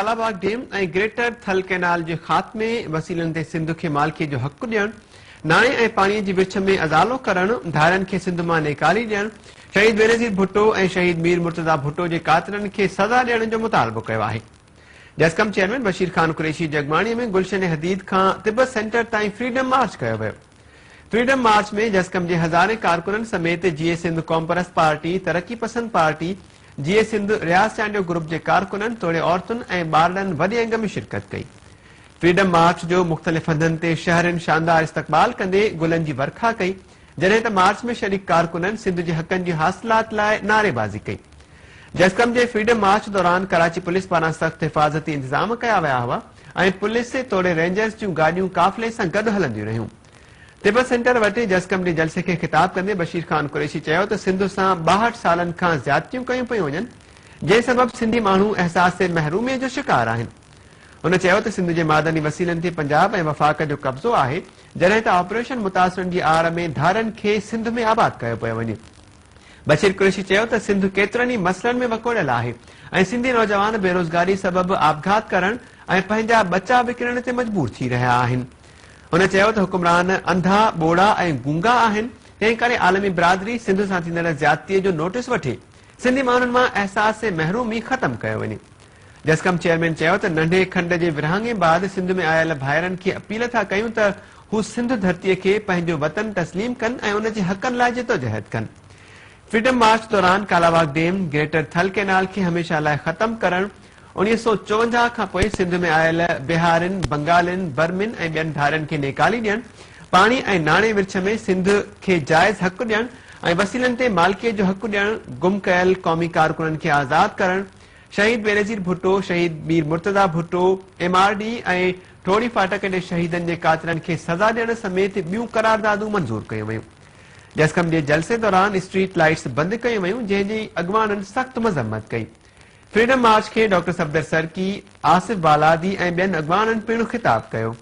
Kalabagh dam ऐं greater थल canal जे ख़ात्मे वसीलनि ते सिंध खे मालिकीअ जो हक़ ॾियणु, नाणे ऐं पाणीअ जे विच में अज़ालो करणु, धारनि खे सिंध मां निकाली ॾियणु, शहीद बेनज़ीर भुट्टो ऐं शहीद मीर मुर्तज़ा भुट्टो जे कातिलनि खे सज़ा ॾियण जो मुतालबो कयो आहे। जस्कम चेयरमैन बशीर खान कुरैशी जगमाणीअ में गुलशन हदीद खां तिब्बत सेंटर ताईं फ्रीडम मार्च कयो वियो। फ्रीडम मार्च में जस्कम जे हज़ारे कारकुननि समेत जीए सिंध कॉमपरस्त पार्टी, तरक्की पसंद पार्टी, जीए सिंध रियाज़ चांडियो ग्रुप जे कारकुननि, तोड़े औरतुनि ऐं ॿारनि वॾे अंग में शिरकत कई। फ्रीडम मार्च जो मुख़्तलिफ़ हंधनि ते शहरनि शानदार इस्तक़बाल कंदे गुलनि जी वर्खा कई, जॾहिं त मार्च में शरीक कारकुननि सिंध जे हक़नि जी हासिलात लाइ नारेबाज़ी कई। जस्कम जे फ्रीडम मार्च दौरान कराची पुलिस पारां सख़्त हिफ़ाज़ती इंतज़ाम कया विया हुआ ऐं पुलिस तोड़े रेंजर्स जूं गाॾियूं काफ़िले सां गॾु हलंदियूं रहियूं। तिब्बत सेंटर वटि जस्कम जे जलसे खे ख़िताब कंदे बशीर खान कुरैशी चयो त सिंध सां 62 सालनि खां ज़्यादतियूं कयूं पियूं वञनि, जंहिं सबबि सिंधी माण्हू अहसास महरूमीअ जो शिकार आहिनि। हुन चयो त सिंध जे मादनी वसीलनि ते पंजाब ऐं वफ़ाक जो कब्ज़ो आहे, जॾहिं त ऑपरेशन मुतासिरनि जी आड़ में धारनि खे सिंध में आबाद कयो पियो वञे। बशीर कुरैशी चयो त सिंध केतिरनि ई मसइलनि में वकोड़ियल आहे ऐं सिंधी नौजवान बेरोज़गारी सबबि आपघात करण ऐं पंहिंजा बचा विकिणण ते मजबूर थी रहिया आहिनि। हुन चयो त हुकुमरान अंधा, ॿोड़ा ऐं गूंगा आहिनि, तंहिं करे आलमी बिरादरी सिंध सां थींदड़ ज़्यादतीअ जो नोटिस वठे सिंधी माण्हुनि मां अहसास महरूमी ख़तमु कयो वञे। जस्कम चेयरमैन चयो त नंढे खंड जे विरहाङे बाद सिंध में आयल भाइरनि खे अपील था कयूं त हू सिंध धरतीअ खे पंहिंजो वतन तस्लीम कनि ऐं उन जे हक़नि लाइ जिदोजहद कनि। फ्रीडम मार्च दौरान कालाबाग डैम, ग्रेटर थल कैनाल खे हमेशा लाइ ख़तमु करणु, 1954 खां पोइ सिंध में आयल बिहारिन, बंगालिन, बर्मिन ऐं ॿियनि धारनि खे निकाली ॾियणु, पाणी ऐं नाणे विच में सिंध खे जाइज़ हक़ ॾियणु ऐं वसीलनि ते मालिकीअ जो हक़ ॾियणु, गुम कयल क़ौमी कारकुननि खे आज़ाद करणु, शहीद बेनज़ीर भुट्टो, शहीद मीर मुर्तज़ा भुट्टो, MRD ऐं ठोड़ी फाटक जे शहीदनि जे कातिलनि खे सज़ा ॾियण समेत ॿियूं करारदादूं मंज़ूर कयूं वयूं। जस्कम जे जलसे दौरान स्ट्रीट लाइट्स बंदि कयूं वयूं, जंहिंजी अॻवाननि सख़्त मज़म्मत कई। फ्रीडम मार्च खे डॉक्टर सफदर सरकी, आसिफ बालादी ऐं ॿियनि अॻवाननि पिणु ख़िताब कयो।